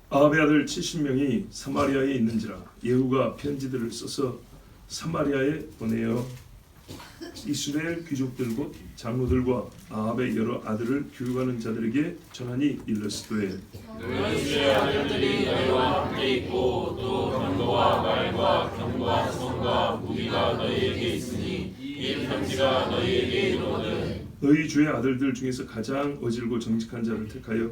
아합의 아들 70명이 사마리아에 있는지라 예후가 편지들을 써서 사마리아에 보내어 이스라엘 귀족들 곧 장로들과 아합의 여러 아들을 교육하는 자들에게 전하니 일러스되 너희 주의 아들들이 너희와 함께 있고 또 병거와 말과 병과 성과 무기가 너희에게 있으니 이 편지가 너희에게 이르거든 너희 주의 아들들 중에서 가장 어질고 정직한 자를 택하여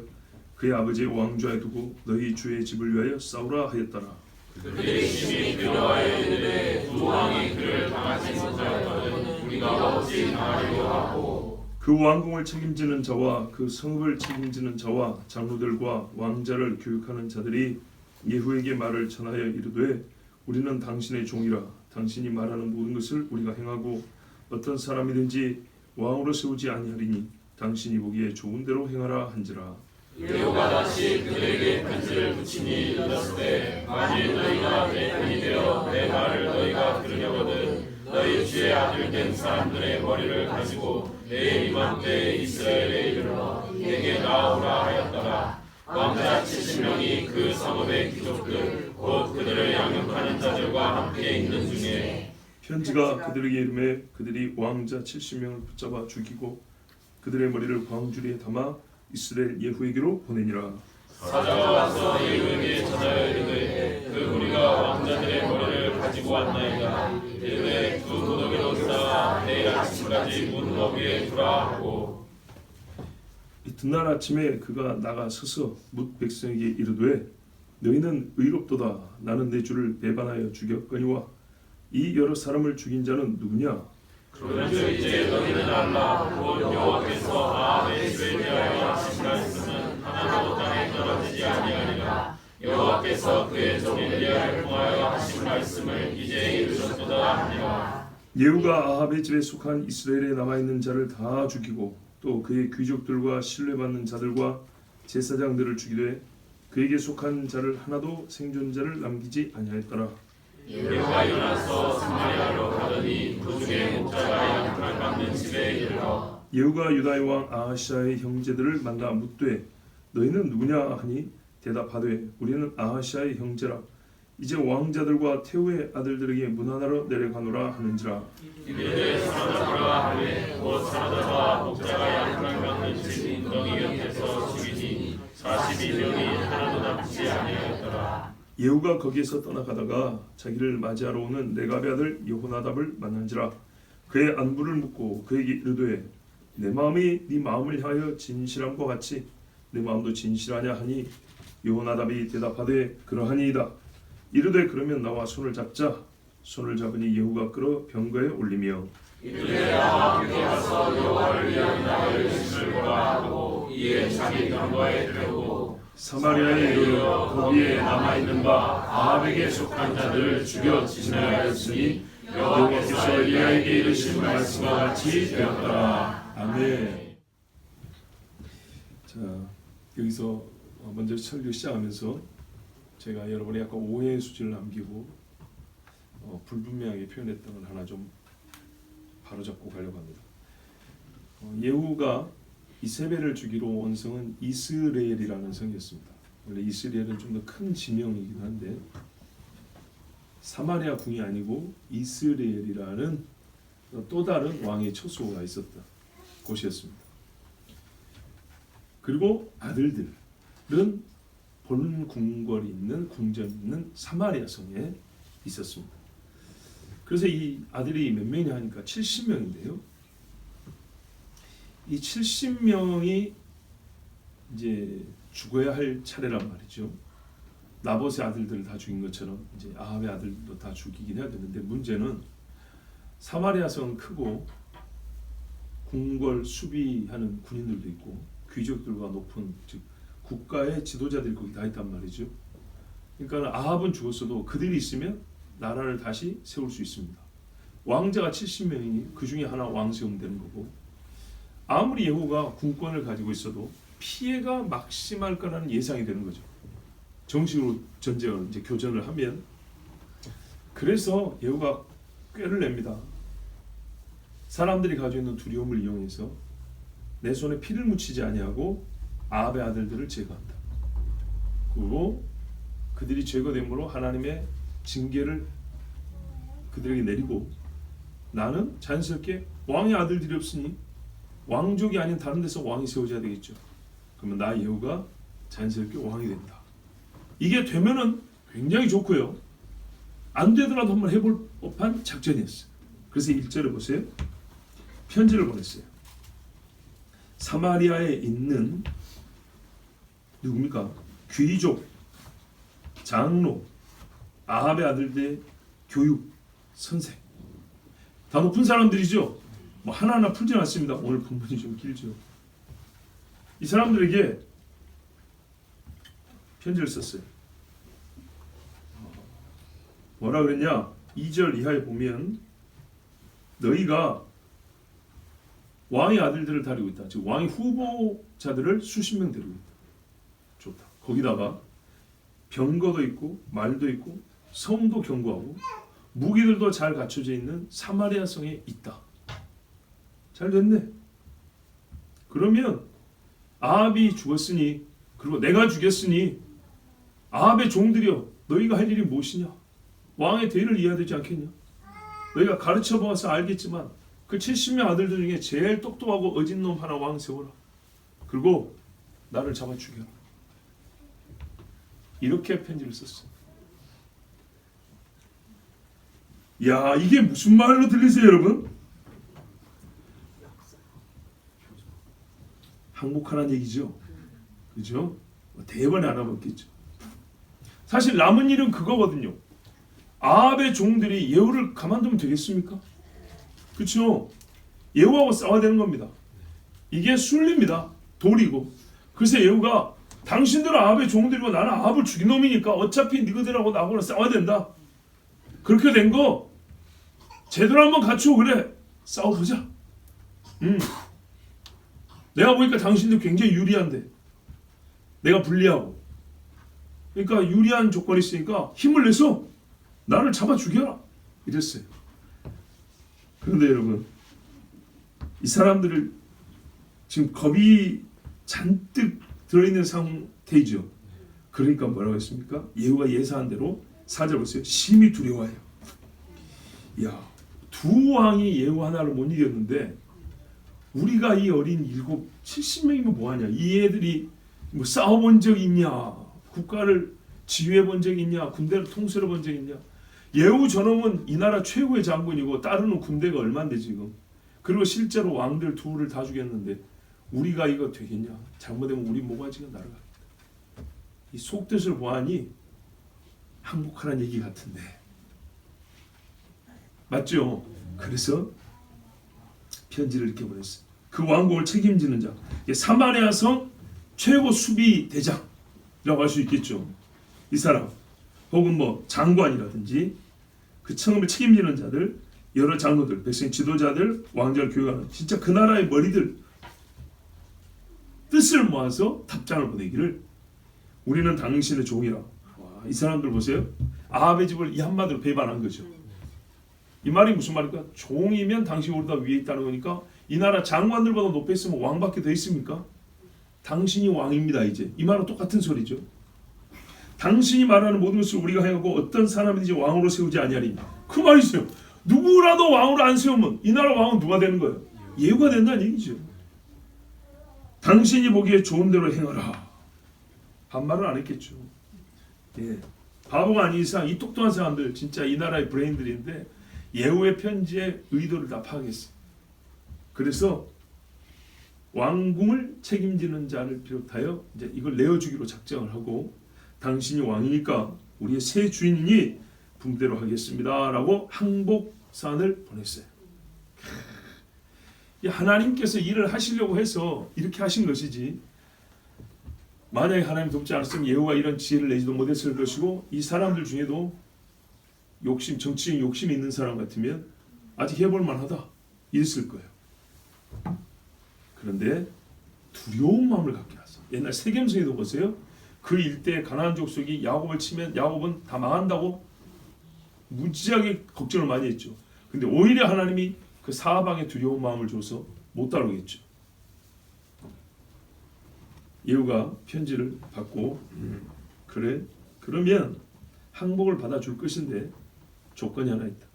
그의 아버지의 왕좌에 두고 너희 주의 집을 위하여 싸우라 하였더라. 그들의 힘이 필요하여 이르되 두 왕이 그를 당하지 못하였거든 우리가 어찌 당하리요 하고 그 왕궁을 책임지는 자와 그 성읍을 책임지는 자와 장로들과 왕자를 교육하는 자들이 예후에게 말을 전하여 이르되 우리는 당신의 종이라 당신이 말하는 모든 것을 우리가 행하고 어떤 사람이든지 왕으로 세우지 아니하리니 당신이 보기에 좋은 대로 행하라 한지라. 예후가 다시 그들에게 편지를 붙이니 이르렀으되 만일 너희가 내 편이 되어 내 말을 너희가 들으려거든 너희 주의 아들 된 사람들의 머리를 가지고 내일 이맘때 이스라엘에 이르러 내게 나오라 하였더라. 왕자 70명이 그 성읍의 귀족들 곧 그들을 양육하는 자들과 함께 있는 중에 편지가 그들에게 이르매 그들이 왕자 70명을 붙잡아 죽이고 그들의 머리를 광주리에 담아 이스라엘 예후에게로 보내니라. 사자가 와서 예후에게 전하여 이르되 그 우리가 왕자들의 머리를 가지고 왔나이다. 이르되 두 무더기로 쌓아 내일 아침까지 문 너비에 두라 하고 이튿날 아침에 그가 나가 서서 뭇 백성에게 이르되 너희는 의롭도다. 나는 내 주를 배반하여 죽였거니와 이 여러 사람을 죽인 자는 누구냐? 그러면서 이제 너희는 알라 곧 여호와께서 아합의 집에 대하여 하신 말씀은 하나도 땅에 떨어지지 아니하리라. 여호와께서 그의 종 엘리야를 통하여 하신 말씀을 이제 이루셨도다 하니라. 예후가 아합의 집에 속한 이스라엘에 남아있는 자를 다 죽이고 또 그의 귀족들과 신뢰받는 자들과 제사장들을 죽이되 그에게 속한 자를 하나도 생존자를 남기지 아니하였더라. 예후가 일어나서 사마리아로 가더니 도중에 목자가 양털 깎는 집에 이르러 예후가 유다의 왕 아하시아의 형제들을 만나 묻되 너희는 누구냐 하니 대답하되 우리는 아하시아의 형제라. 이제 왕자들과 태후의 아들들에게 문하나로 내려가노라 하는지라. 이르되 사라잡으라 하되 곧 사라잡아 목자가 양털 깎는 집 웅덩이 곁에서 죽이니 42명이 하나도 남지 아니하였더라. 예후가 거기에서 떠나가다가 자기를 맞이하러 오는 레갑의 아들 여호나답을 만난지라. 그의 안부를 묻고 그에게 이르되 내 마음이 네 마음을 향하여 진실함과 같이 내 마음도 진실하냐 하니 여호나답이 대답하되 그러하니이다. 이르되 그러면 나와 손을 잡자. 손을 잡으니 예후가 끌어 병거에 올리며 이르되 아합에게 가서 여호와를 위한 나를 심을거라 하고 이에 자기 병거에 태우고 사마리아에 이르러 거기에 남아있는 바 아합에게 속한 자들을 죽여 진멸하였으니 여호와께서 엘리야에게 이르신 말씀과 같이 되었더라. 아멘. 자, 여기서 먼저 설교 시작하면서 제가 여러분의 약간 오해의 수지를 남기고 불분명하게 표현했던 걸 하나 좀 바로잡고 가려고 합니다. 예후가 이세벨을 죽이러 온 성은 이스레엘이라는 성이었습니다. 원래 이스라엘은 좀 더 큰 지명이긴 한데 사마리아 궁이 아니고 이스레엘이라는 또 다른 왕의 처소가 있었던 곳이었습니다. 그리고 아들들은 본 궁궐이 있는 궁전이 있는 사마리아 성에 있었습니다. 그래서 이 아들이 몇 명이냐 하니까 70명인데요. 이 70명이 이제 죽어야 할 차례란 말이죠. 나봇의 아들들을 다 죽인 것처럼 이제 아합의 아들도 다 죽이긴 해야 되는데 문제는 사마리아 성은 크고 궁궐 수비하는 군인들도 있고 귀족들과 높은 즉 국가의 지도자들이 거기 다 있단 말이죠. 그러니까 아합은 죽었어도 그들이 있으면 나라를 다시 세울 수 있습니다. 왕자가 70명이니 그 중에 하나 왕 세우면 되는 거고 아무리 예후가 군권을 가지고 있어도 피해가 막심할 거라는 예상이 되는 거죠. 정식으로 전쟁을 이제 교전을 하면 그래서 예후가 꾀를 냅니다. 사람들이 가지고 있는 두려움을 이용해서 내 손에 피를 묻히지 아니하고 아합의 아들들을 제거한다. 그리고 그들이 죄가 됨으로 하나님의 징계를 그들에게 내리고 나는 자연스럽게 왕의 아들들이 없으니 왕족이 아닌 다른 데서 왕이 세워져야 되겠죠. 그러면 나 예후가 자연스럽게 왕이 된다. 이게 되면은 굉장히 좋고요. 안 되더라도 한번 해볼 법한 작전이었어요. 그래서 1절에 보세요. 편지를 보냈어요. 사마리아에 있는 누굽니까? 귀족, 장로, 아합의 아들들 교육, 선생. 다 높은 사람들이죠. 뭐 하나하나 풀지 않습니다. 오늘 본문이 좀 길죠. 이 사람들에게 편지를 썼어요. 뭐라 그랬냐? 2절 이하에 보면 너희가 왕의 아들들을 다루고 있다. 즉 왕의 후보자들을 수십 명 데리고 있다. 좋다. 거기다가 병거도 있고 말도 있고 성도 견고하고 무기들도 잘 갖춰져 있는 사마리아 성에 있다. 잘 됐네. 그러면 아합이 죽었으니 그리고 내가 죽였으니 아합의 종들이여 너희가 할 일이 무엇이냐? 왕의 대의를 이해해야 되지 않겠냐? 너희가 가르쳐 보아서 알겠지만 그 70명 아들들 중에 제일 똑똑하고 어진 놈 하나 왕 세워라. 그리고 나를 잡아 죽여라. 이렇게 편지를 썼어. 야, 이게 무슨 말로 들리세요, 여러분? 항복하라는 얘기죠. 그죠? 대번에 알아봤겠죠. 사실 남은 일은 그거거든요. 아합의 종들이 예후를 가만두면 되겠습니까? 그렇죠? 예후하고 싸워야 되는 겁니다. 이게 순리입니다. 도리고. 그래서 예후가 당신들은 아합의 종들이고 나는 아합을 죽인 놈이니까 어차피 너희들하고 나하고는 싸워야 된다. 그렇게 된 거 제대로 한번 갖추고 그래. 싸워보자. 내가 보니까 당신들 굉장히 유리한데 내가 불리하고 그러니까 유리한 조건이 있으니까 힘을 내서 나를 잡아 죽여라. 이랬어요. 그런데 여러분 이 사람들을 지금 겁이 잔뜩 들어있는 상태이죠. 그러니까 뭐라고 했습니까? 예후가 예사한 대로 4절 보세요. 심히 두려워해요. 야, 두 왕이 예후 하나를 못 이겼는데 우리가 이 어린 70명이면 뭐하냐? 이 애들이 뭐 싸워본 적 있냐? 국가를 지휘해본 적 있냐? 군대를 통솔해본 적 있냐? 예후 저놈은 이 나라 최고의 장군이고 따르는 군대가 얼만데 지금. 그리고 실제로 왕들 둘을 다 죽였는데 우리가 이거 되겠냐? 잘못되면 우리 모가지가 날아가겠다. 이 속뜻을 보아니 항복하라는 얘기 같은데 맞죠? 그래서 편지를 이렇게 보냈어요. 그 왕국을 책임지는 자, 사마리아 성 최고 수비 대장이라고 할 수 있겠죠. 이 사람 혹은 뭐 장관이라든지 그 청을 책임지는 자들, 여러 장로들, 백성 지도자들, 왕자를 교육하는 진짜 그 나라의 머리들 뜻을 모아서 답장을 보내기를 우리는 당신의 종이라. 와, 이 사람들 보세요. 아합의 집을 이 한마디로 배반한 거죠. 이 말이 무슨 말일까? 종이면 당신이 우리보다 위에 있다는 거니까 이 나라 장관들보다 높이 있으면 왕밖에 더 있습니까? 당신이 왕입니다. 이제 이 말은 똑같은 소리죠. 당신이 말하는 모든 것을 우리가 행하고 어떤 사람이든지 왕으로 세우지 아니하리니. 그 말이죠. 누구라도 왕으로 안 세우면 이 나라 왕은 누가 되는 거예요? 예후가 된다는 얘기죠. 당신이 보기에 좋은 대로 행하라. 반말은 안 했겠죠. 예. 바보가 아닌 이상 이 똑똑한 사람들 진짜 이 나라의 브레인들인데 예후의 편지의 의도를 다 파악했어요. 그래서 왕궁을 책임지는 자를 비롯하여 이제 이걸 내어주기로 작정을 하고 당신이 왕이니까 우리의 새 주인이 분대로 하겠습니다라고 항복사안을 보냈어요. 하나님께서 일을 하시려고 해서 이렇게 하신 것이지 만약에 하나님 돕지 않았으면 예후가 이런 지혜를 내지도 못했을 것이고 이 사람들 중에도 욕심, 정치적인 욕심이 있는 사람 같으면 아직 해볼 만하다 이랬을 거예요. 그런데 두려운 마음을 갖게 하소. 옛날 세겜성에도 보세요. 그 일대에 가나안 족속이 야곱을 치면 야곱은 다 망한다고 무지하게 걱정을 많이 했죠. 근데 오히려 하나님이 그 사방에 두려운 마음을 줘서 못 다루겠죠. 예후가 편지를 받고 그래? 그러면 항복을 받아줄 것인데 조건이 하나 있다.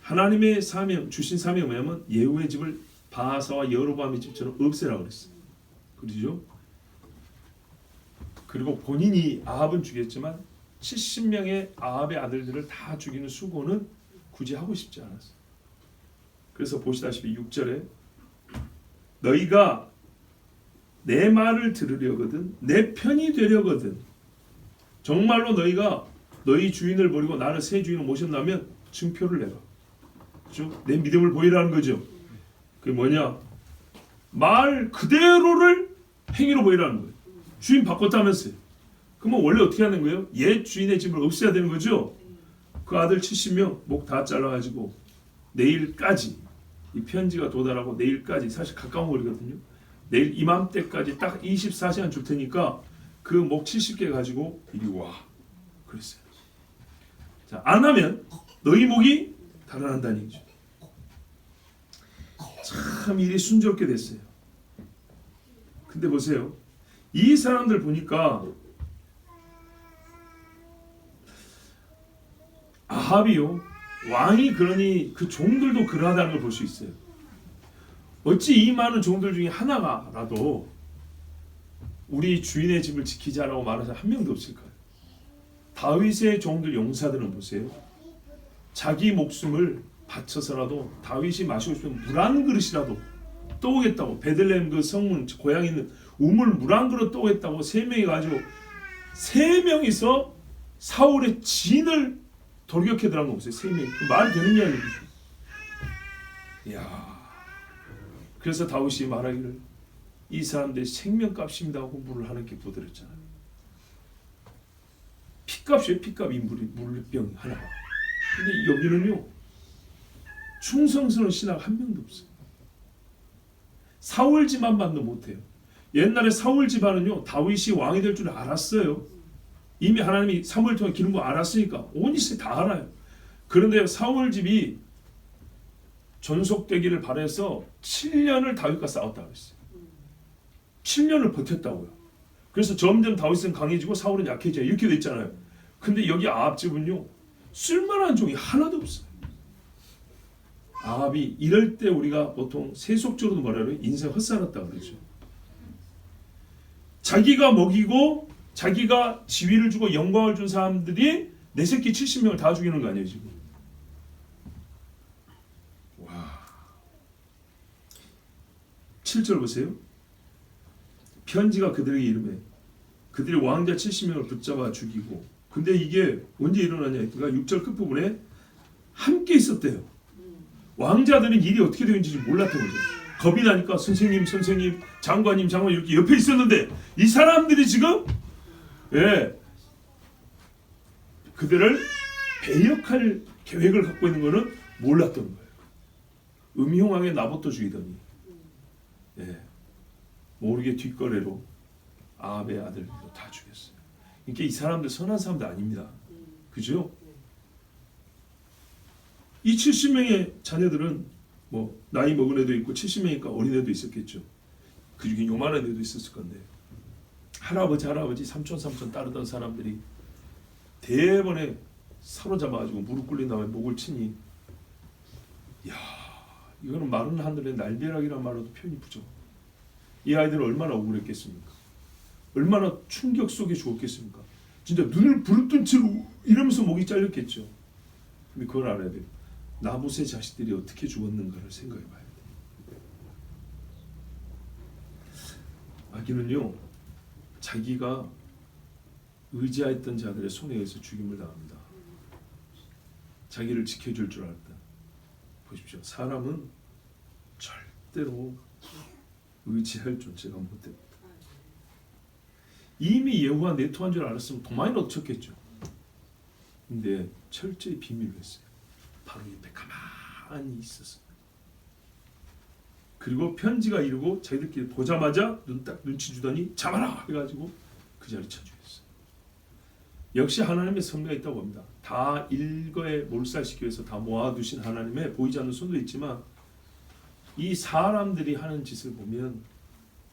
하나님의 사명, 주신 사명에 뭐냐면 예후의 집을 바하사와 여로보암의 집처럼 없애라고 그랬어요. 그렇죠? 그리고 본인이 아합은 죽였지만 70명의 아합의 아들들을 다 죽이는 수고는 굳이 하고 싶지 않았어요. 그래서 보시다시피 6절에 너희가 내 말을 들으려거든 내 편이 되려거든 정말로 너희가 너희 주인을 버리고 나를 새 주인을 모셨다면 증표를 내라. 그렇죠? 내 믿음을 보이라는 거죠. 그게 뭐냐? 말 그대로를 행위로 보이라는 거예요. 주인 바꿨다면서요. 그러면 원래 어떻게 하는 거예요? 옛 주인의 집을 없애야 되는 거죠. 그 아들 70명 목 다 잘라가지고 내일까지 이 편지가 도달하고 내일까지 사실 가까운 거리거든요. 내일 이맘때까지 딱 24시간 줄 테니까 그 목 70개 가지고 이리 와 그랬어요. 자, 안 하면 너희 목이 달아난다는 얘기죠. 참 일이 순조롭게 됐어요. 근데 보세요. 이 사람들 보니까 아합이요 왕이 그러니 그 종들도 그러하다는 걸 볼 수 있어요. 어찌 이 많은 종들 중에 하나가라도 우리 주인의 집을 지키자라고 말하는 사람 한 명도 없을까요? 다윗의 종들 용사들은 보세요. 자기 목숨을 바쳐서라도 다윗이 마시고 싶은 물 한 그릇이라도 떠오겠다고 베들레헴 그 성문 고향에 있는 우물 물 한 그릇 떠오겠다고 3명이 가지고 3명이서 사울의 진을 돌격해 들어간 거 보세요. 3명이. 그 말이 되느냐 이야. 그래서 다윗이 말하기를 이 사람들이 생명값입니다 하고 물을 하나님께 부어드렸잖아요. 피값이에요. 피값 이 물병 하나가. 근데 여기는요 충성스러운 신하가 한 명도 없어요. 사울 집안만도 못해요. 옛날에 사울 집안은요 다윗이 왕이 될 줄 알았어요. 이미 하나님이 사무엘 통해 기른 거 알았으니까 온 이스라엘 다 알아요. 그런데 사울 집이 전속되기를 바라서 7년을 다윗과 싸웠다고 했어요. 7년을 버텼다고요. 그래서 점점 다윗은 강해지고 사울은 약해져요. 이렇게 돼 있잖아요. 근데 여기 아합 집은요 쓸만한 종이 하나도 없어요. 아합이 이럴 때 우리가 보통 세속적으로도 뭐라 그래요? 인생 헛살았다고 그러죠. 자기가 먹이고 자기가 지위를 주고 영광을 준 사람들이 내 새끼 70명을 다 죽이는 거 아니에요 지금. 와. 7절 보세요. 편지가 그들에게 이르매 그들이 왕자 70명을 붙잡아 죽이고 근데 이게 언제 일어나냐 그러니까 6절 끝부분에 함께 있었대요. 왕자들은 일이 어떻게 되는지 몰랐던 거죠. 겁이 나니까 선생님 장관님 이렇게 옆에 있었는데 이 사람들이 지금 그들을 배역할 계획을 갖고 있는 거는 몰랐던 거예요. 음흉하게 나부터 죽이더니 모르게 뒷거래로 아합의 아들도 다 죽였어요. 그러니까 이 사람들 선한 사람들 아닙니다. 그죠? 이 70명의 자녀들은 뭐 나이 먹은 애도 있고 70명이니까 어린 애도 있었겠죠. 그 중에 요만한 애도 있었을 건데 할아버지 삼촌 따르던 사람들이 대번에 사로잡아가지고 무릎 꿇린 다음에 목을 치니 야 이거는 마른 하늘의 날벼락이란 말로도 표현이 부족해요. 이 아이들은 얼마나 억울했겠습니까? 얼마나 충격 속에 죽었겠습니까? 진짜 눈을 부릅뜬 채로 이러면서 목이 잘렸겠죠. 근데 그걸 알아야 돼요. 나봇의 자식들이 어떻게 죽었는가를 생각해 봐야 돼요. 마귀는요 자기가 의지했던 자들의 손에 의해서 죽임을 당합니다. 자기를 지켜줄 줄 알았다. 보십시오. 사람은 절대로 의지할 존재가 못 됩니다. 이미 예후가 내토한 줄 알았으면 도망이라도 쳤겠죠. 근데 철저히 비밀로 했어요. 바로 옆에 가만히 있었어요. 그리고 편지가 이르고 자기들끼리 보자마자 눈치 주더니 잡아라 해가지고 그 자리 쳐주겠어요. 역시 하나님의 섭리가 있다고 봅니다. 다 일거에 몰살시키기 위해서 다 모아두신 하나님의 보이지 않는 손도 있지만 이 사람들이 하는 짓을 보면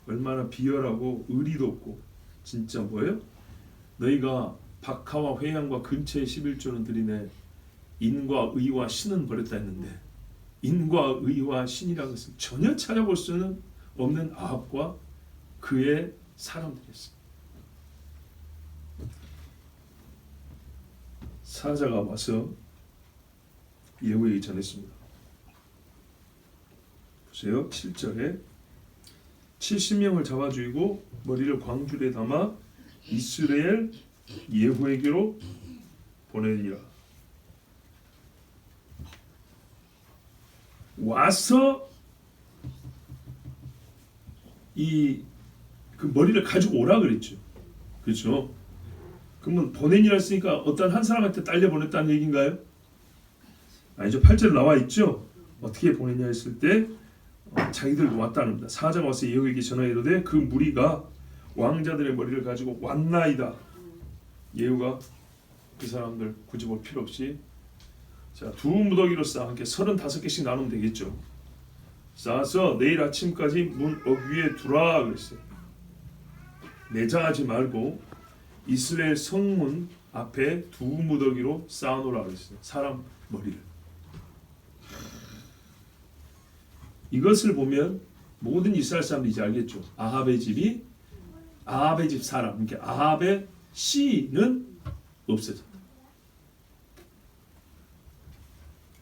얼마나 비열하고 의리도 없고 진짜 뭐예요? 너희가 박하와 회양과 근처에 11조는 드리네. 인과 의와 신은 버렸다 했는데 인과 의와 신이라는 것은 전혀 찾아볼 수는 없는 아합과 그의 사람들이었어요. 사자가 와서 예후에게 전했습니다. 보세요. 7절에 70명을 잡아 죽이고 머리를 광줄에 담아 이스라엘 예후에게로 보내리라. 와서 그 머리를 가지고 오라 그랬죠. 그렇죠? 그러면 보내니라 했으니까 어떤 한 사람한테 딸려 보냈다는 얘기인가요? 아니죠. 8절 나와 있죠. 어떻게 보냈냐 했을 때 자기들도 왔다는 겁니다. 사자가 와서 예후에게 전하이르되 그 무리가 왕자들의 머리를 가지고 왔나이다. 예후가 그 사람들 굳이 볼 필요 없이 자, 두 무더기로 쌓아 함께 35개씩 나누면 되겠죠. 쌓아서 내일 아침까지 문 어귀에 두라 그랬어요. 매장하지 말고 이스라엘 성문 앞에 두 무더기로 쌓아놓으라 그랬어요. 사람 머리를. 이것을 보면 모든 이스라엘 사람들이 이제 알겠죠. 아합의 집이 아합의 집 사람, 그러니까 아합의 씨는 없어졌다.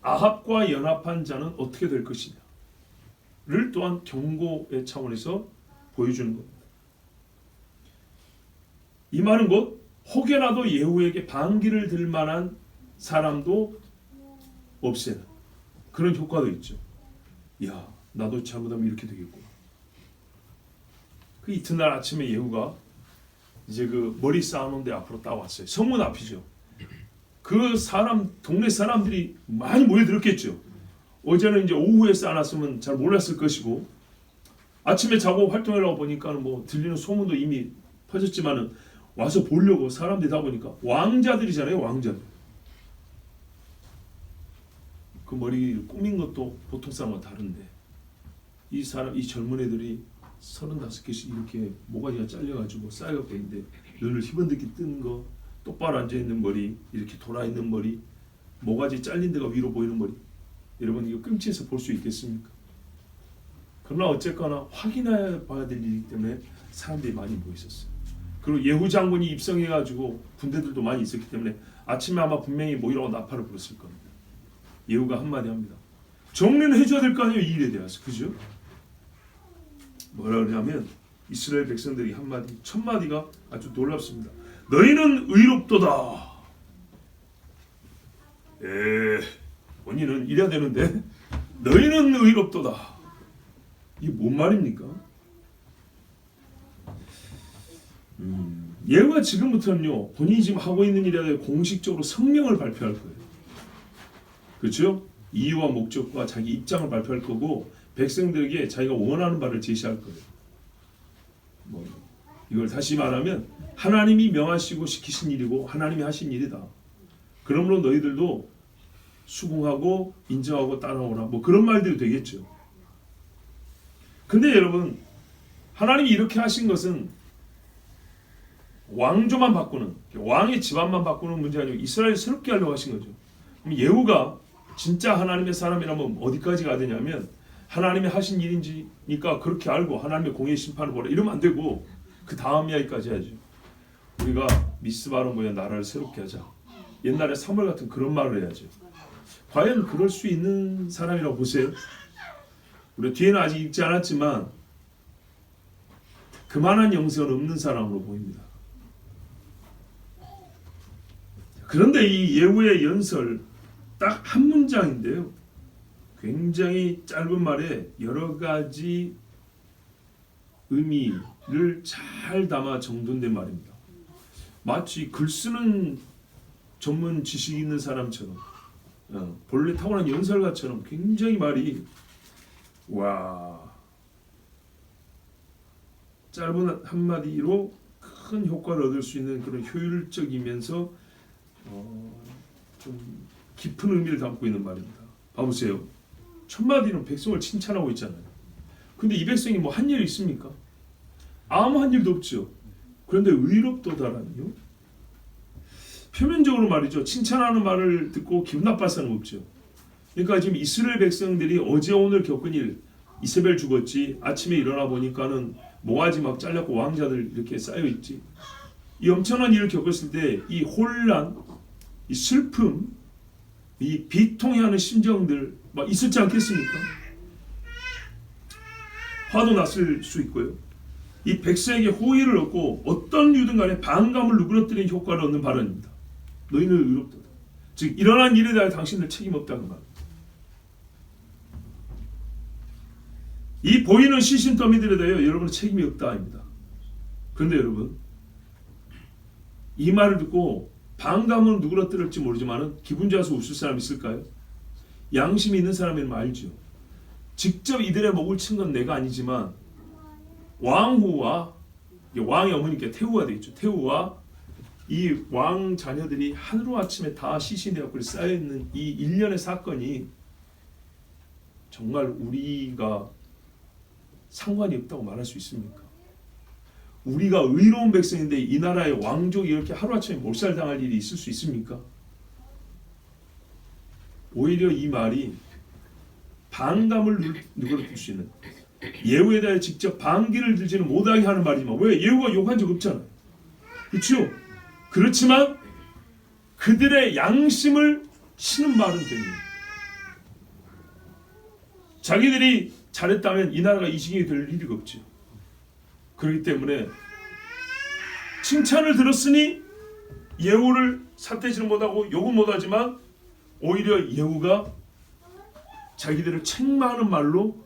아합과 연합한 자는 어떻게 될 것이냐를 또한 경고의 차원에서 보여주는 겁니다. 이 말은 곧 혹여라도 예후에게 반기를 들 만한 사람도 없애는 그런 효과도 있죠. 야, 나도 잘못하면 이렇게 되겠구나. 그 이튿날 아침에 예후가 이제 그 머리 쌓아놓은 데 앞으로 따왔어요. 성문 앞이죠. 그 사람 동네 사람들이 많이 모여들었겠죠. 어제는 이제 오후에 쌓아놨으면 잘 몰랐을 것이고 아침에 자고 활동하려고 보니까 뭐 들리는 소문도 이미 퍼졌지만은 와서 보려고 사람들이 다 보니까 왕자들이잖아요. 왕자들. 그 머리 꾸민 것도 보통 사람과 다른데 이 젊은 애들이 35개씩 이렇게 모가지가 잘려가지고 쌓여갖고 있는데 눈을 희번득이 뜬 거, 똑바로 앉아있는 머리, 이렇게 돌아있는 머리, 모가지 잘린 데가 위로 보이는 머리. 여러분 이거 끔찍해서 볼 수 있겠습니까? 그러나 어쨌거나 확인해 봐야 될 일이기 때문에 사람들이 많이 모였었어요. 그리고 예후 장군이 입성해가지고 군대들도 많이 있었기 때문에 아침에 아마 분명히 모이라고 나팔을 불었을 겁니다. 예후가 한마디 합니다. 정리는 해줘야 될 거 아니에요. 이 일에 대해서. 그죠? 뭐라 그러냐면 이스라엘 백성들이 한마디, 첫 마디가 아주 놀랍습니다. 너희는 의롭도다. 본인은 이래야 되는데 너희는 의롭도다. 이게 뭔 말입니까? 예후가 지금부터는요 본인이 지금 하고 있는 일에 대해 공식적으로 성명을 발표할 거예요. 그렇죠? 이유와 목적과 자기 입장을 발표할 거고 백성들에게 자기가 원하는 바를 제시할 거예요. 뭐 이걸 다시 말하면 하나님이 명하시고 시키신 일이고 하나님이 하신 일이다. 그러므로 너희들도 수긍하고 인정하고 따라오라. 뭐 그런 말들이 되겠죠. 근데 여러분 하나님이 이렇게 하신 것은 왕조만 바꾸는 왕의 집안만 바꾸는 문제 아니고 이스라엘을 새롭게 하려고 하신 거죠. 그럼 예후가 진짜 하나님의 사람이라면 어디까지 가야 되냐면 하나님이 하신 일인지니까 그렇게 알고 하나님의 공의 심판을 보라 이러면 안 되고 그 다음 이야기까지 해야죠. 우리가 미스바로 모여 나라를 새롭게 하자. 옛날에 사무엘 같은 그런 말을 해야죠. 과연 그럴 수 있는 사람이라고 보세요? 우리 뒤에는 아직 읽지 않았지만 그만한 영성은 없는 사람으로 보입니다. 그런데 이 예후의 연설 딱 한 문장인데요. 굉장히 짧은 말에 여러 가지 의미를 잘 담아 정돈된 말입니다. 마치 글 쓰는 전문 지식이 있는 사람처럼 본래 타고난 연설가처럼 굉장히 말이 짧은 한마디로 큰 효과를 얻을 수 있는 그런 효율적이면서 좀 깊은 의미를 담고 있는 말입니다. 봐보세요. 첫 마디는 백성을 칭찬하고 있잖아요. 근데 이 백성이 뭐 한 일이 있습니까? 아무 한 일도 없죠. 그런데 의롭도다라니요. 표면적으로 말이죠. 칭찬하는 말을 듣고 기분 나빠할 사람은 없죠. 그러니까 지금 이스라엘 백성들이 어제 오늘 겪은 일, 이세벨 죽었지, 아침에 일어나 보니까는 모가지 막 잘렸고 왕자들 이렇게 쌓여 있지. 이 엄청난 일을 겪었을 때 이 혼란, 이 슬픔, 이 비통해하는 심정들 막 있었지 않겠습니까? 화도 났을 수 있고요. 이 백성에게 호의를 얻고 어떤 이유든 간에 반감을 누그러뜨리는 효과를 얻는 발언입니다. 너희는 의롭도다. 즉 일어난 일에 대하여 당신들 책임 없다는 말. 이 보이는 시신 더미들에 대하여 여러분은 책임이 없다입니다. 그런데 여러분, 이 말을 듣고 반감은 누그러뜨릴지 모르지만 기분 좋아서 웃을 사람 있을까요? 양심이 있는 사람이면 알죠. 직접 이들의 목을 친 건 내가 아니지만 왕후와 왕의 어머니께 태후가 되겠죠. 태후와 이 왕 자녀들이 하루아침에 다 시신되었고 쌓여있는 이 일련의 사건이 정말 우리가 상관이 없다고 말할 수 있습니까? 우리가 의로운 백성인데 이 나라의 왕족이 이렇게 하루아침에 몰살당할 일이 있을 수 있습니까? 오히려 이 말이 반감을 누그러뜨릴 수 있는, 예후에 대해 직접 반기를 들지는 못하게 하는 말이지만, 왜? 예후가 욕한 적 없잖아요. 그렇죠? 그렇지만 그들의 양심을 치는 말은 됩니다. 자기들이 잘했다면 이 나라가 이 지경이 될 일이 없죠. 그렇기 때문에 칭찬을 들었으니 예후를 삿대질은 못하고 욕은 못하지만 오히려 예후가 자기들을 책망하는 말로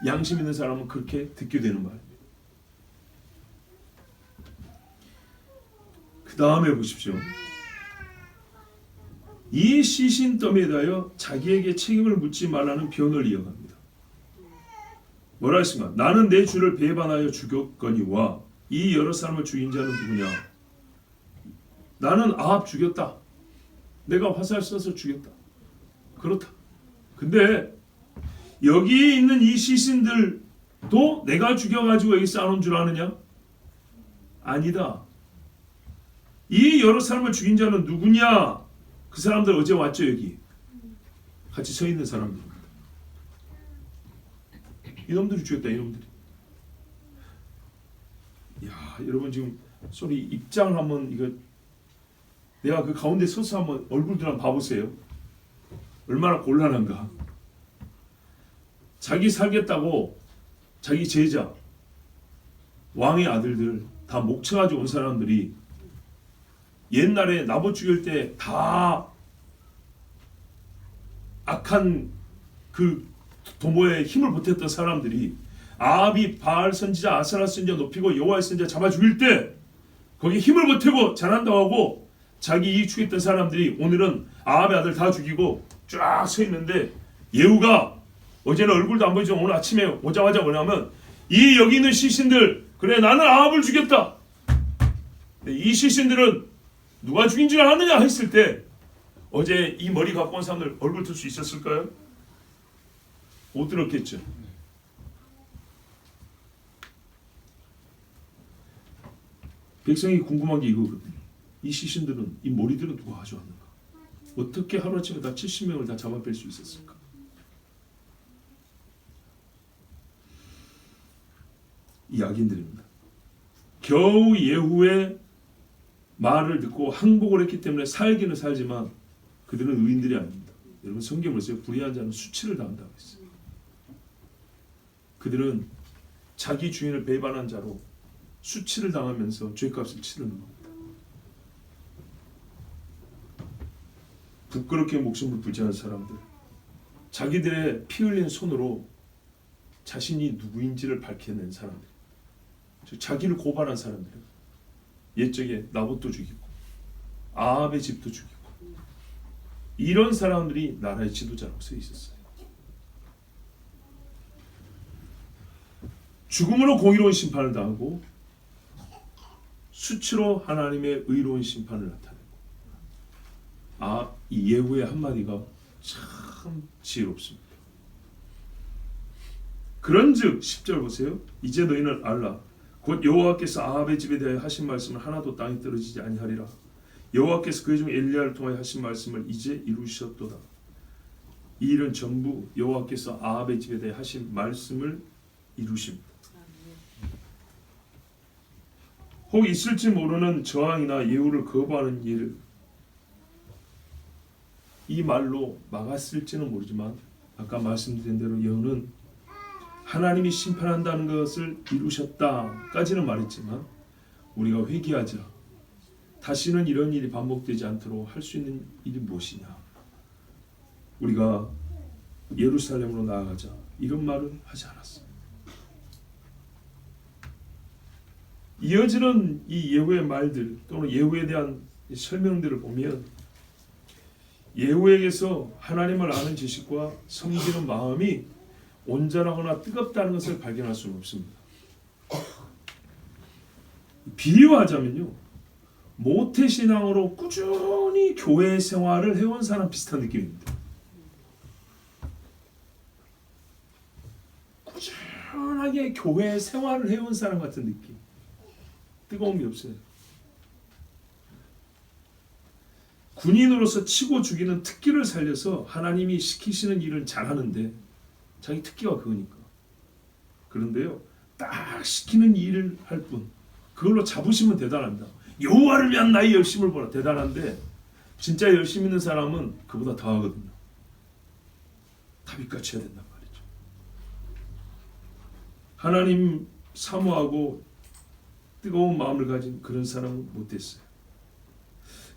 양심 있는 사람은 그렇게 듣게 되는 말입니다. 그 다음에 보십시오. 이 시신 더미에 대하여 자기에게 책임을 묻지 말라는 변을 이어갑니다. 뭐라 했습니까? 나는 내 주를 배반하여 죽였거니와 이 여러 사람을 죽인 자는 누구냐? 나는 아합 죽였다. 내가 화살 쏴서 죽였다. 그렇다. 근데 여기 있는 이 시신들도 내가 죽여가지고 여기 쌓아놓은 줄 아느냐? 아니다. 이 여러 사람을 죽인 자는 누구냐? 그 사람들 어제 왔죠, 여기. 같이 서 있는 사람들입니다. 이놈들이 죽였다, 이놈들이. 야, 여러분 지금 소리 입장을 한번 이거 내가 그 가운데 서서 한번 얼굴들 한번 봐보세요. 얼마나 곤란한가. 자기 살겠다고 자기 제자, 왕의 아들들 다 목쳐가지고 온 사람들이 옛날에 나봇 죽일 때 다 악한 그 도모에 힘을 보탰던 사람들이 아합이 바알 선지자 아스라 선지자 높이고 여호와의 선지자 잡아 죽일 때 거기에 힘을 보태고 잘한다고 하고 자기 이익 추구했던 사람들이 오늘은 아합의 아들 다 죽이고 쫙 서 있는데 예후가 어제는 얼굴도 안 보이지만 오늘 아침에 오자마자 뭐냐면 이 여기 있는 시신들, 그래 나는 아합을 죽였다. 이 시신들은 누가 죽인 줄 아느냐 했을 때 어제 이 머리 갖고 온 사람들 얼굴 들 수 있었을까요? 못 들었겠죠. 백성이 궁금한 게 이거거든요. 이 시신들은, 이 머리들은 누가 가져왔는가? 어떻게 하루아침에 다 70명을 다 잡아 뺄 수 있었을까? 이 악인들입니다. 겨우 예후의 말을 듣고 항복을 했기 때문에 살기는 살지만 그들은 의인들이 아닙니다. 여러분 성경을 보세요. 불의한 자는 수치를 당한다고 했어요. 그들은 자기 주인을 배반한 자로 수치를 당하면서 죄값을 치르는 겁니다. 부끄럽게 목숨을 부지하는 사람들, 자기들의 피 흘린 손으로 자신이 누구인지를 밝혀낸 사람들, 자기를 고발한 사람들, 옛적에 나봇도 죽이고 아합의 집도 죽이고 이런 사람들이 나라의 지도자라고 서 있었어요. 죽음으로 공의로운 심판을 당하고 수치로 하나님의 의로운 심판을 나타내고 이 예후의 한마디가 참 지혜롭습니다. 그런즉 10절 보세요. 이제 너희는 알라 곧 여호와께서 아합의 집에 대하여 하신 말씀을 하나도 땅에 떨어지지 아니하리라. 여호와께서 그의 종 엘리야를 통하여 하신 말씀을 이제 이루셨도다. 이 일은 전부 여호와께서 아합의 집에 대해 하신 말씀을 이루십니다. 혹 있을지 모르는 저항이나 예후를 거부하는 일을 이 말로 막았을지는 모르지만 아까 말씀드린 대로 여호는 하나님이 심판한다는 것을 이루셨다까지는 말했지만 우리가 회개하자, 다시는 이런 일이 반복되지 않도록 할 수 있는 일이 무엇이냐, 우리가 예루살렘으로 나아가자, 이런 말은 하지 않았어요. 이어지는 이 예후의 말들 또는 예후에 대한 설명들을 보면 예후에게서 하나님을 아는 지식과 섬기는 마음이 온전하거나 뜨겁다는 것을 발견할 수는 없습니다. 비유하자면요, 모태신앙으로 꾸준히 교회 생활을 해온 사람 비슷한 느낌입니다. 꾸준하게 교회 생활을 해온 사람 같은 느낌. 뜨거움이 없어요. 군인으로서 치고 죽이는 특기를 살려서 하나님이 시키시는 일은 잘하는데 자기 특기가 그거니까. 그런데요, 딱 시키는 일을 할 뿐, 그걸로 잡으시면 대단합니다. 여호와를 위한 나의 열심을 보라, 대단한데 진짜 열심 있는 사람은 그보다 더 하거든요. 다윗같이 해야 된단 말이죠. 하나님 사모하고 뜨거운 마음을 가진 그런 사람은 못 됐어요.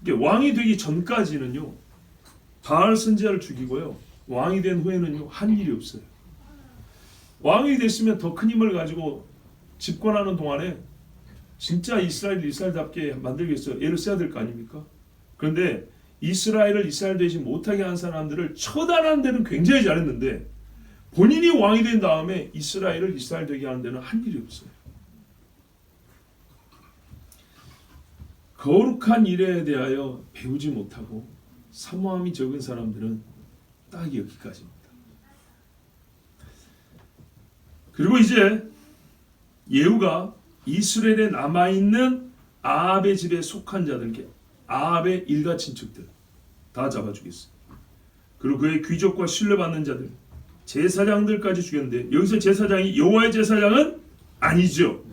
이게 왕이 되기 전까지는요, 바알 선지자를 죽이고요, 왕이 된 후에는요, 한 일이 없어요. 왕이 됐으면 더 큰 힘을 가지고 집권하는 동안에 진짜 이스라엘답게 만들기 위해서 애를 써야 될 거 아닙니까? 그런데 이스라엘을 이스라엘 되지 못하게 한 사람들을 처단하는 데는 굉장히 잘했는데 본인이 왕이 된 다음에 이스라엘을 이스라엘 되게 하는 데는 한 일이 없어요. 거룩한 일에 대하여 배우지 못하고 사모함이 적은 사람들은 딱 여기까지입니다. 그리고 이제 예후가 이스라엘에 남아있는 아합의 집에 속한 자들께, 아합의 일가 친척들 다 잡아 죽였어요. 그리고 그의 귀족과 신뢰받는 자들, 제사장들까지 죽였는데 여기서 제사장이 여호와의 제사장은 아니죠.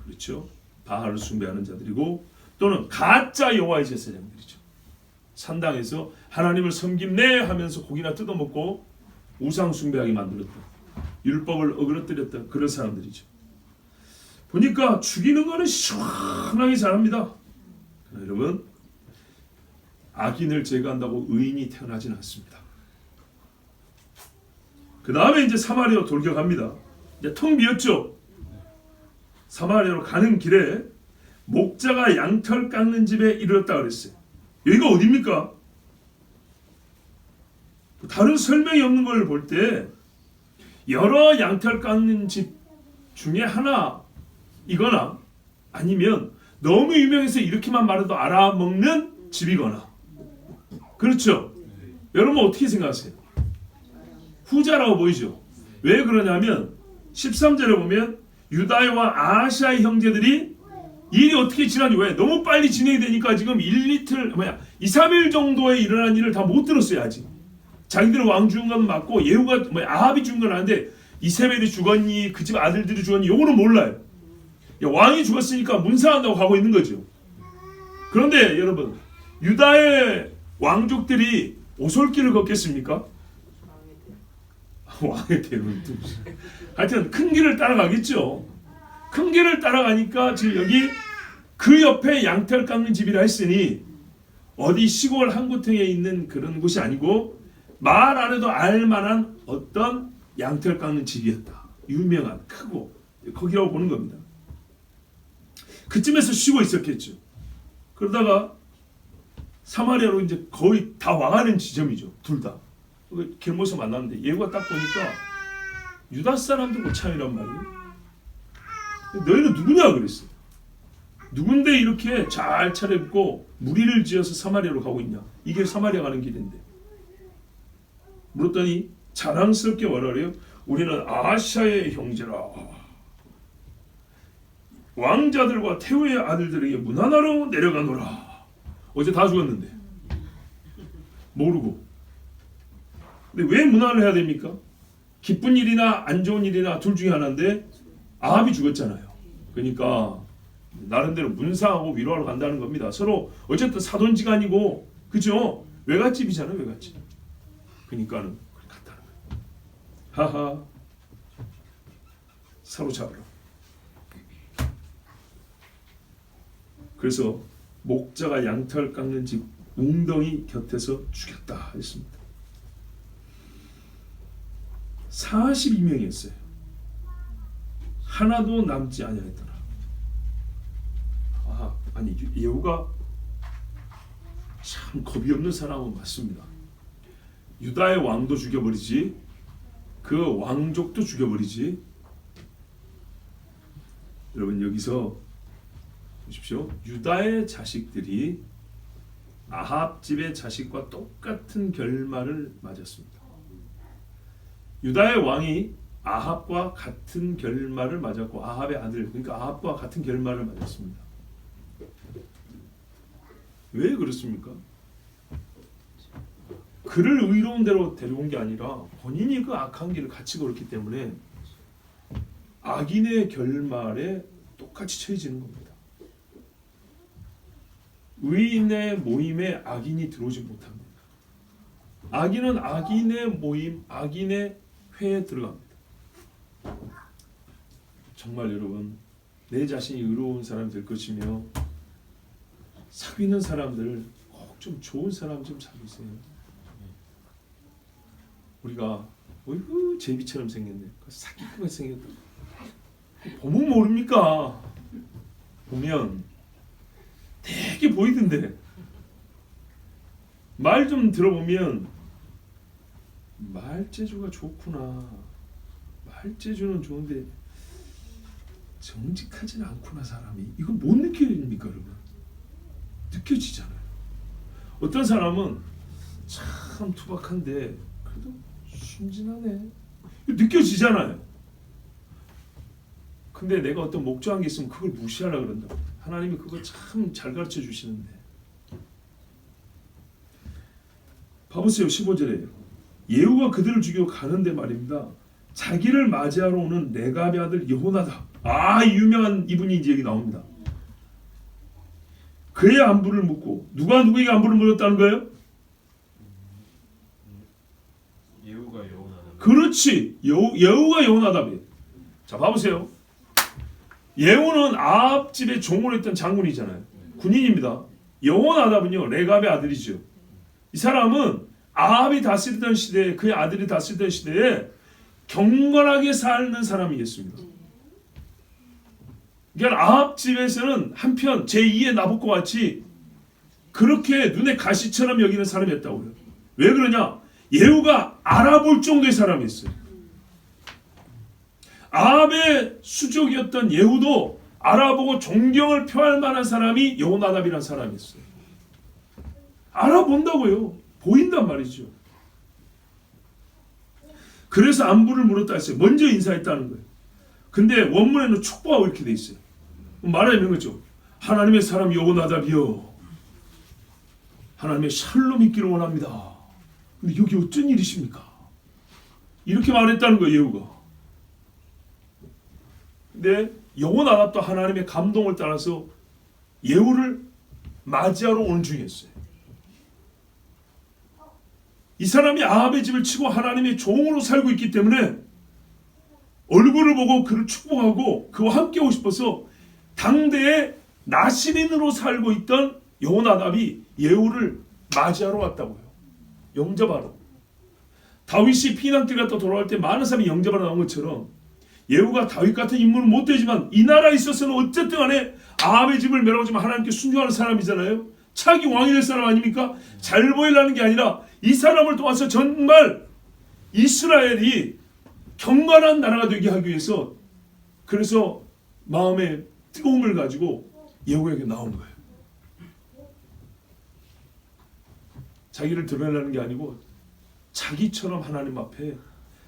그렇죠. 바알을 숭배하는 자들이고 또는 가짜 여호와의 제사장들이죠. 산당에서 하나님을 섬김네 하면서 고기나 뜯어먹고 우상 숭배하게 만들었던, 율법을 어그러뜨렸던 그런 사람들이죠. 보니까 죽이는 거는 시원하게 잘합니다. 그러나 여러분, 악인을 제거한다고 의인이 태어나지는 않습니다. 그 다음에 이제 사마리아로 돌격합니다. 이제 텅 비었죠. 사마리아로 가는 길에 목자가 양털 깎는 집에 이르렀다 그랬어요. 여기가 어디입니까? 다른 설명이 없는 걸 볼 때 여러 양털 깎는 집 중에 하나 이거나 아니면 너무 유명해서 이렇게만 말해도 알아먹는 집이거나, 그렇죠? 여러분 어떻게 생각하세요? 후자라고 보이죠? 왜 그러냐면 13절에 보면 유다와 아시아의 형제들이 일이 어떻게 지나니, 왜? 너무 빨리 진행이 되니까 지금 2, 3일 정도에 일어난 일을 다 못 들었어요. 아직 자기들 왕 죽은 건 맞고 예후가 아합이 죽은 건 아는데 이세벨이 죽었니, 그 집 아들들이 죽었니, 요거는 몰라요. 왕이 죽었으니까 문상한다고 가고 있는 거죠. 그런데 여러분, 유다의 왕족들이 오솔길을 걷겠습니까? 왕의 대로는 하여튼 큰 길을 따라가겠죠. 큰 길을 따라가니까 지금 여기 그 옆에 양털 깎는 집이라 했으니 어디 시골 한 구퉁에 있는 그런 곳이 아니고 말 안 해도 알만한 어떤 양털 깎는 집이었다. 유명한, 크고, 거기라고 보는 겁니다. 그쯤에서 쉬고 있었겠죠. 그러다가 사마리아로 이제 거의 다 와가는 지점이죠. 둘 다. 길목에서 만났는데 예후가 딱 보니까 유다 사람들 모참이란 말이에요. 너희는 누구냐 그랬어요. 누군데 이렇게 잘 차려입고 무리를 지어서 사마리아로 가고 있냐. 이게 사마리아 가는 길인데. 물었더니 자랑스럽게 뭐라 그래요? 우리는 아시아의 형제라. 왕자들과 태우의 아들들에게 문하나로 내려가노라. 어제 다 죽었는데 모르고. 근데 왜 문화를 해야 됩니까? 기쁜 일이나 안 좋은 일이나 둘 중에 하나인데 아합이 죽었잖아요. 그러니까 나름대로 문상하고 위로하러 간다는 겁니다. 서로 어쨌든 사돈지간이고, 그죠? 외갓집이잖아요, 외갓집. 그러니까는 갔다는 거예요. 하하, 사로잡으러. 그래서 목자가 양털 깎는 집 웅덩이 곁에서 죽였다 했습니다. 42명이었어요. 하나도 남지 아니하였더라. 아니 예후가 참 겁이 없는 사람은 맞습니다. 유다의 왕도 죽여버리지, 그 왕족도 죽여버리지. 여러분 여기서 보십시오. 유다의 자식들이 아합 집의 자식과 똑같은 결말을 맞았습니다. 유다의 왕이 아합과 같은 결말을 맞았고, 아합의 아들, 그러니까 아합과 같은 결말을 맞았습니다. 왜 그렇습니까? 그를 의로운 대로 데려온 게 아니라 본인이 그 악한 길을 같이 걸었기 때문에 악인의 결말에 똑같이 처해지는 겁니다. 의인의 모임에 악인이 들어오지 못합니다. 악인은 악인의 모임, 악인의 회에 들어갑니다. 정말 여러분, 내 자신이 의로운 사람이 될 것이며 사귀는 사람들 꼭 좀 좋은 사람 좀 사귀세요. 우리가 어이구 제비처럼 생겼네, 사기꾼이 생겼다, 보면 모릅니까? 보면 되게 보이던데 말 좀 들어보면 말재주가 좋구나, 말재주는 좋은데 정직하지는 않구나 사람이. 이거 못 느껴집니까 여러분? 느껴지잖아요. 어떤 사람은 참 투박한데 그래도 순진하네, 느껴지잖아요. 근데 내가 어떤 목조한 게 있으면 그걸 무시하려고 그런다. 하나님이 그걸 참 잘 가르쳐 주시는데. 봐보세요. 15절에 예후가 그들을 죽이고 가는데 말입니다, 자기를 맞이하러 오는 레갑의 아들 여호나답, 유명한 이분이 이제 여기 나옵니다. 그의 안부를 묻고, 누가 누구에게 안부를 물었다는 거예요? 예후가 여호나답. 그렇지, 예후가 여호나답이에요. 자 봐보세요. 예후는 아합 집에 종으로 했던 장군이잖아요. 군인입니다. 여호나답은요 레갑의 아들이죠. 이 사람은 아합이 다스리던 시대에, 그의 아들이 다스리던 시대에 경건하게 사는 사람이었습니다. 그러니까 아합 집에서는 한편 제2의 나봇과 같이 그렇게 눈에 가시처럼 여기는 사람이었다고요. 왜 그러냐? 예후가 알아볼 정도의 사람이었어요. 아합의 수족이었던 예후도 알아보고 존경을 표할 만한 사람이 여호나답이라는 사람이었어요. 알아본다고요. 보인단 말이죠. 그래서 안부를 물었다 했어요. 먼저 인사했다는 거예요. 근데 원문에는 축복하고 이렇게 돼 있어요. 말하자면 거죠. 하나님의 사람 여호나답이여, 하나님의 샬롬 있기를 원합니다. 근데 여기 어쩐 일이십니까? 이렇게 말했다는 거예요, 예후가. 근데 여호나답도 하나님의 감동을 따라서 예후를 맞이하러 오는 중이었어요. 이 사람이 아합의 집을 치고 하나님의 종으로 살고 있기 때문에 얼굴을 보고 그를 축복하고 그와 함께 오고 싶어서 당대에 나시린으로 살고 있던 여호나답이 예후를 맞이하러 왔다고요. 영접하러. 다윗이 피난길 갔다 돌아올 때 많은 사람이 영접하러 나온 것처럼 예후가 다윗 같은 인물은 못 되지만 이 나라에 있어서는 어쨌든 간에 아합의 집을 멸하지만 하나님께 순종하는 사람이잖아요. 차기 왕이 될 사람 아닙니까? 잘 보이려는 게 아니라 이 사람을 통해서 정말 이스라엘이 경건한 나라가 되게 하기 위해서, 그래서 마음에 뜨거움을 가지고 예후에게 나온 거예요. 자기를 드러내려는 게 아니고 자기처럼 하나님 앞에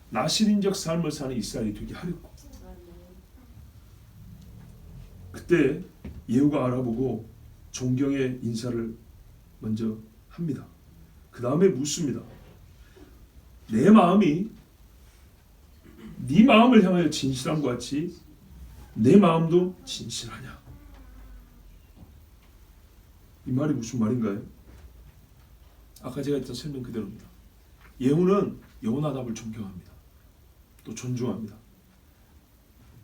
나시린적 삶을 사는 이스라엘이 되게 하려고. 그때 예후가 알아보고 존경의 인사를 먼저 합니다. 그 다음에 묻습니다. 내 마음이 네 마음을 향하여 진실함과 같이 내 마음도 진실하냐? 이 말이 무슨 말인가요? 아까 제가 했던 설명 그대로입니다. 예후는 여호나답을 존경합니다. 또 존중합니다.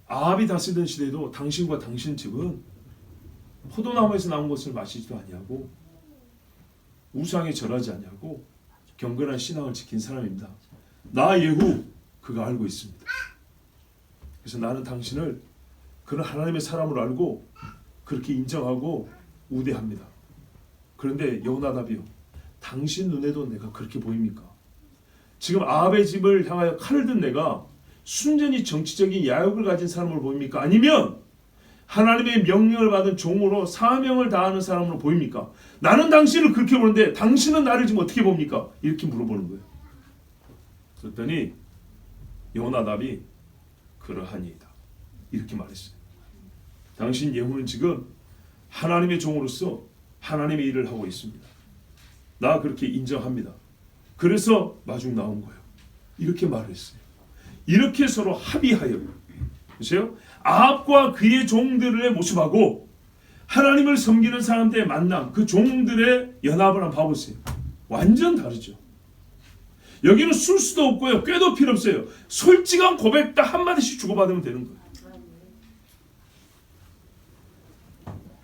아합이 다스리던 시대에도 당신과 당신 집은 포도나무에서 나온 것을 마시지도 아니하고 우상에 절하지 아니하고 경건한 신앙을 지킨 사람입니다. 나 예후 그가 알고 있습니다. 그래서 나는 당신을 그런 하나님의 사람으로 알고 그렇게 인정하고 우대합니다. 그런데 여호나답이요, 당신 눈에도 내가 그렇게 보입니까? 지금 아합의 집을 향하여 칼을 든 내가 순전히 정치적인 야욕을 가진 사람으로 보입니까? 아니면 하나님의 명령을 받은 종으로 사명을 다하는 사람으로 보입니까? 나는 당신을 그렇게 보는데 당신은 나를 지금 어떻게 봅니까? 이렇게 물어보는 거예요. 그랬더니 여호나답이 그러하니이다 이렇게 말했어요. 당신 예후는 지금 하나님의 종으로서 하나님의 일을 하고 있습니다. 나 그렇게 인정합니다. 그래서 마중 나온 거예요. 이렇게 말했어요. 이렇게 서로 합의하여, 보세요. 아합과 그의 종들의 모습하고 하나님을 섬기는 사람들의 만남, 그 종들의 연합을 한번 봐보세요. 완전 다르죠. 여기는 술수도 없고요, 꾀도 필요 없어요. 솔직한 고백 딱 한마디씩 주고받으면 되는 거예요.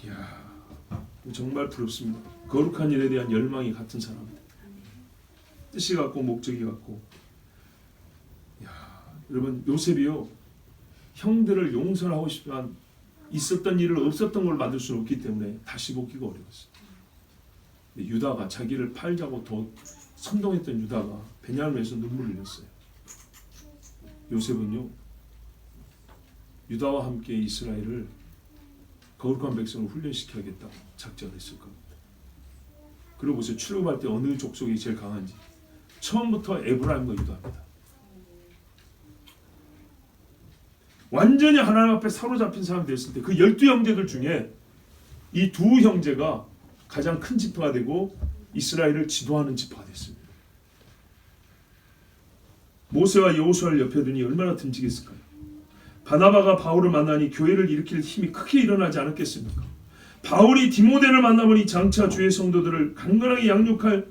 이야, 정말 부럽습니다. 거룩한 일에 대한 열망이 같은 사람들, 뜻이 같고 목적이 같고. 이야, 여러분, 요셉이요, 형들을 용서하고 싶지만 있었던 일을 없었던 걸 만들 수는 없기 때문에 다시 복귀가 어려웠어요. 유다가 자기를 팔자고 더 선동했던 유다가 베냐민에서 눈물을 흘렸어요. 요셉은요, 유다와 함께 이스라엘을 거룩한 백성을 훈련시켜야겠다고 작정했을 겁니다. 그리고 보세요. 출애굽할 때 어느 족속이 제일 강한지. 처음부터 에브라임과 유다입니다. 완전히 하나님 앞에 사로잡힌 사람이 됐을 때 그 12형제들 중에 이 두 형제가 가장 큰 지파가 되고 이스라엘을 지도하는 지파가 됐습니다. 모세와 여호수아를 옆에 두니 얼마나 듬직했을까요? 바나바가 바울을 만나니 교회를 일으킬 힘이 크게 일어나지 않았겠습니까? 바울이 디모데를 만나보니 장차 주의 성도들을 강건하게 양육할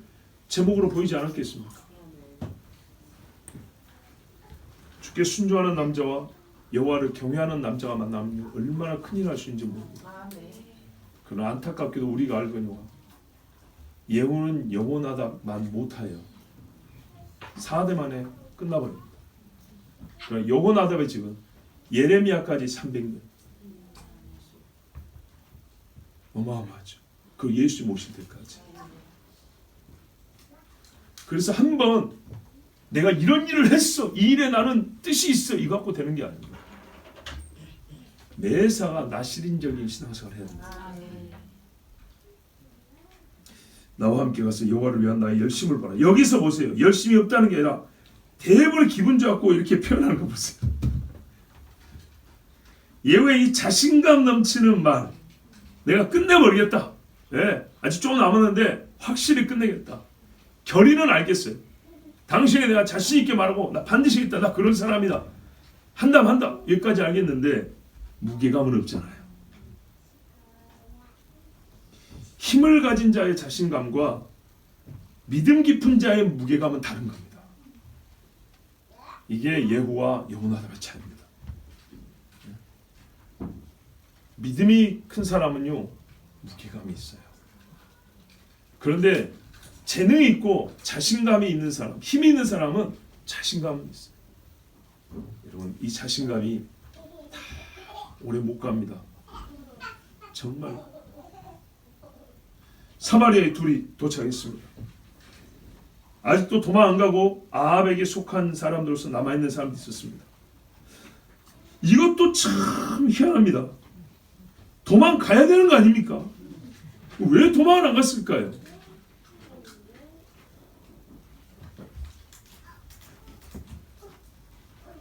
제목으로 보이지 않았겠습니까? 주께 순종하는 남자와 여호와를 경외하는 남자가 만나면 얼마나 큰일 날 수 있는지 모릅니다. 그러나 안타깝게도 우리가 알거니와 예후는 여호나답만 못하여 4대 만에 끝나버립니다. 그러나 여호나답의 집은 예레미야까지 300년. 어마어마하죠. 그 예수 모실 때까지. 그래서 한번 내가 이런 일을 했어, 이 일에 나는 뜻이 있어, 이거 갖고 되는 게 아닙니다. 매사가 나실인적인 신앙생활을 해야 됩니다. 나와 함께 가서 여호와를 위한 나의 열심을 봐라. 여기서 보세요. 열심이 없다는 게 아니라 대부분 기분 좋고 이렇게 표현하는 거 보세요. 예후의 이 자신감 넘치는 말, 내가 끝내버리겠다. 네, 아직 조금 남았는데 확실히 끝내겠다. 결의는 알겠어요. 당시에 내가 자신 있게 말하고 나 반드시 했다. 나 그런 사람이다. 한다. 여기까지 알겠는데 무게감은 없잖아요. 힘을 가진 자의 자신감과 믿음 깊은 자의 무게감은 다른 겁니다. 이게 예후와 여호나답의 차이입니다. 믿음이 큰 사람은요, 무게감이 있어요. 그런데 재능이 있고 자신감이 있는 사람, 힘이 있는 사람은 자신감은 있어요. 여러분, 이 자신감이 다 오래 못 갑니다. 정말. 사마리아에 둘이 도착했습니다. 아직도 도망 안 가고 아합에게 속한 사람들로서 남아있는 사람도 있었습니다. 이것도 참 희한합니다. 도망가야 되는 거 아닙니까? 왜 도망을 안 갔을까요?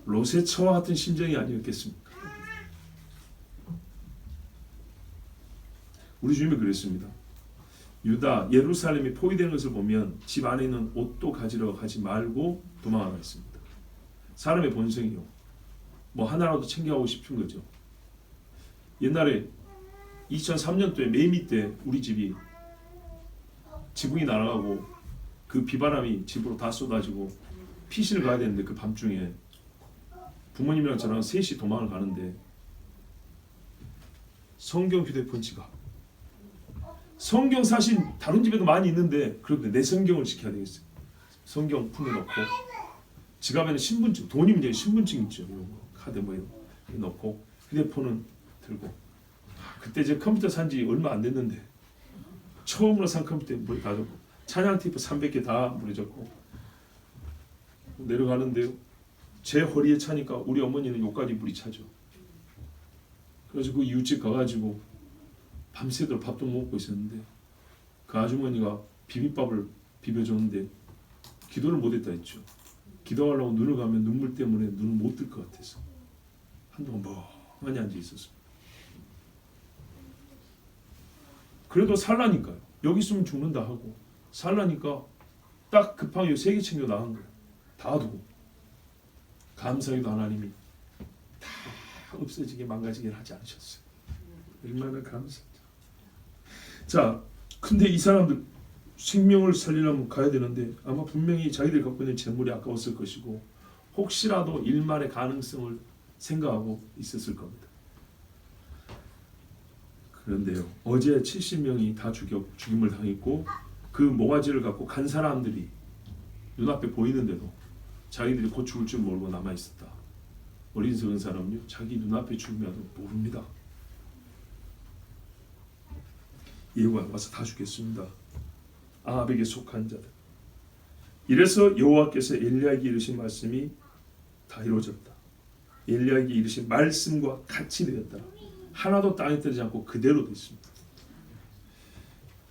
롯의 처와 같은 심정이 아니었겠습니까? 우리 주님이 그랬습니다. 유다 예루살렘이 포위되는 것을 보면 집 안에 있는 옷도 가지러 가지 말고 도망하라 했습니다. 사람의 본성이요. 뭐 하나라도 챙겨가고 싶은 거죠. 옛날에 2003년도에 매미 때 우리 집이 지붕이 날아가고 그 비바람이 집으로 다 쏟아지고 피신을 가야 되는데 그 밤중에 부모님이랑 저랑 셋이 도망을 가는데 성경 휴대폰 지갑, 성경 사실 다른 집에도 많이 있는데 그런데 내 성경을 지켜야 되겠어요. 성경 품에 넣고 지갑에는 신분증, 돈이 문제는 신분증 있죠. 이런 거, 카드 뭐 이런 거 넣고 휴대폰은 들고. 그때 제 컴퓨터 산지 얼마 안 됐는데 처음으로 산 컴퓨터에 물이 다 젖고 찬양 테이프 300개 다 물에 젖고 내려가는데요. 제 허리에 차니까 우리 어머니는 여기까지 물이 차죠. 그래서 그 이웃집 가가지고 밤새도록 밥도 못 먹고 있었는데 그 아주머니가 비빔밥을 비벼줬는데 기도를 못했다 했죠. 기도하려고 눈을 감면 눈물 때문에 눈을 못 뜰 것 같아서 한동안 멍하니 앉아 있었습니다. 그래도 살라니까요. 여기 있으면 죽는다 하고 살라니까 딱 급하게 3개 챙겨 나간 거예요. 다 두고 감사하게도 하나님이 다 없어지게 망가지게 하지 않으셨어요. 얼마나 감사하죠. 자, 근데 이 사람들 생명을 살리려면 가야 되는데 아마 분명히 자기들이 갖고 있는 재물이 아까웠을 것이고 혹시라도 일말의 가능성을 생각하고 있었을 겁니다. 그런데요, 어제 70명이 다 죽임을 당했고 그 모가지를 갖고 간 사람들이 눈앞에 보이는데도 자기들이 곧 죽을 줄 모르고 남아있었다. 어린석은 사람은요, 자기 눈앞에 죽으면 모릅니다. 예후가 와서 다 죽겠습니다. 아합에게 속한 자들. 이래서 여호와께서 엘리야에게 이르신 말씀이 다 이루어졌다. 엘리야에게 이르신 말씀과 같이 되었다. 하나도 땅에 떨어지지 않고 그대로 됐습니다.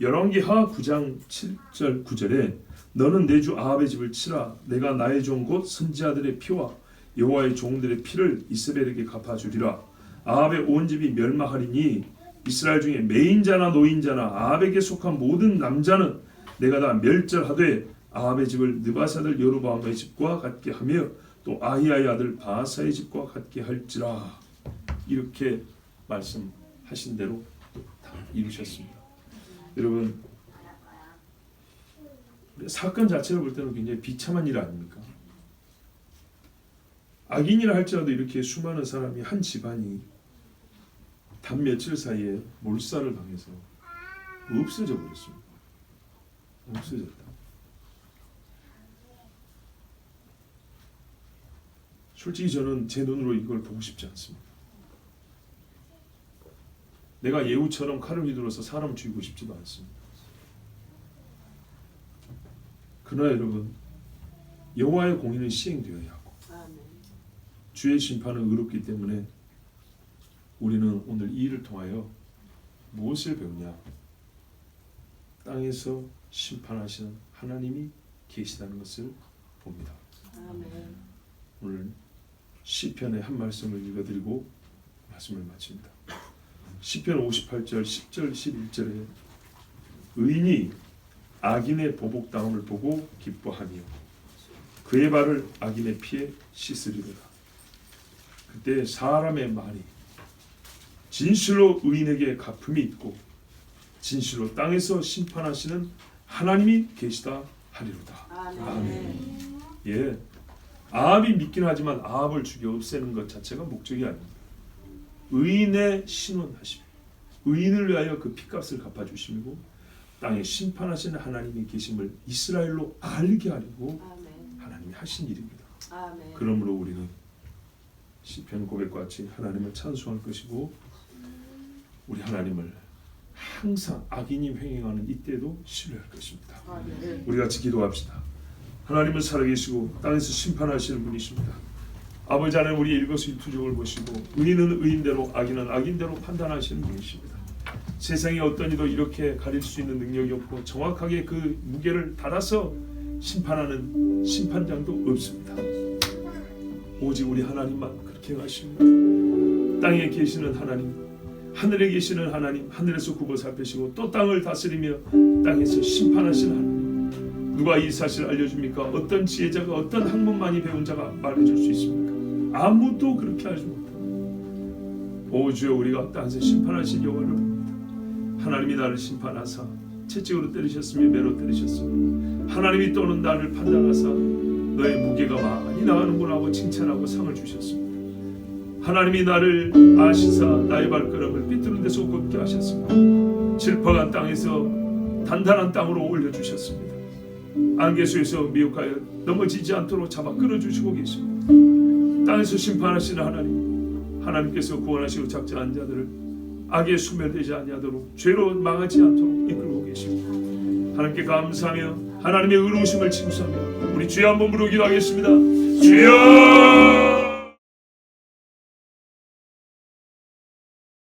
열왕기하 9장 7절 9절에 너는 내 주 아합의 집을 치라. 내가 나의 종 곧 선지자들의 피와 여호와의 종들의 피를 이스라엘에게 갚아주리라. 아합의 온 집이 멸망하리니 이스라엘 중에 매인자나 노인자나 아합에게 속한 모든 남자는 내가 다 멸절하되 아합의 집을 느바사들 여로보암의 집과 같게 하며 또 아히야의 아들 바사의 집과 같게 할지라. 이렇게 말씀하신 대로 다 이루셨습니다. 여러분, 사건 자체를 볼 때는 굉장히 비참한 일 아닙니까? 악인이라 할지라도 이렇게 수많은 사람이 한 집안이 단 며칠 사이에 몰살을 당해서 없어져 버렸습니다. 없어졌다. 솔직히 저는 제 눈으로 이걸 보고 싶지 않습니다. 내가 예후처럼 칼을 휘둘러서 사람을 죽이고 싶지도 않습니다. 그러나 여러분, 여호와의 공의는 시행되어야 하고 주의 심판은 의롭기 때문에 우리는 오늘 이 일을 통하여 무엇을 배우냐? 땅에서 심판하시는 하나님이 계시다는 것을 봅니다. 오늘 시편의 한 말씀을 읽어드리고 말씀을 마칩니다. 시편 58절 10절 11절에 의인이 악인의 보복당함을 보고 기뻐하며 그의 발을 악인의 피에 씻으리로다. 그때 사람의 말이 진실로 의인에게 갚음이 있고 진실로 땅에서 심판하시는 하나님이 계시다 하리로다. 아멘. 예, 아합이 믿긴 하지만 아합을 죽여 없애는 것 자체가 목적이 아닙니다. 의인의 신원하심, 의인을 위하여 그 피값을 갚아주시고 땅에 심판하시는 하나님이 계심을 이스라엘로 알게 하려고 하나님이 하신 일입니다. 그러므로 우리는 시편 고백과 같이 하나님을 찬송할 것이고 우리 하나님을 항상 악인이 횡행하는 이때도 신뢰할 것입니다. 우리 같이 기도합시다. 하나님은 살아계시고 땅에서 심판하시는 분이십니다. 아버지 하나님, 우리의 일거수일투족을 보시고 의인은 의인대로 악인은 악인대로 판단하시는 분이십니다. 세상에 어떤 이도 이렇게 가릴 수 있는 능력이 없고 정확하게 그 무게를 달아서 심판하는 심판장도 없습니다. 오직 우리 하나님만 그렇게 하십니다. 땅에 계시는 하나님, 하늘에 계시는 하나님, 하늘에서 굽어 살피시고 또 땅을 다스리며 땅에서 심판하시는 하나님, 누가 이 사실을 알려줍니까? 어떤 지혜자가, 어떤 학문만이 배운 자가 말해줄 수 있습니까? 아무도 그렇게 하지 못합니다. 오 주여, 우리가 땅에서 심판하신 여호와를 봅니다. 하나님이 나를 심판하사 채찍으로 때리셨으며 매로 때리셨으며, 하나님이 또는 나를 판단하사 너의 무게가 많이 나가는구나 하고 칭찬하고 상을 주셨습니다. 하나님이 나를 아시사 나의 발걸음을 삐뚤은 데서 걷게 하셨습니다. 질퍽한 땅에서 단단한 땅으로 올려주셨습니다. 안개수에서 미혹하여 넘어지지 않도록 잡아 끌어주시고 계십니다. 땅에서 심판하시는 하나님, 하나님께서 구원하시고 작정한 자들을 악에 소멸되지 아니하도록 죄로 망하지 않도록 이끌고 계십니다. 하나님께 감사하며 하나님의 의로우심을 칭송하며 우리 주여 한번 부르기도 하겠습니다. 주여!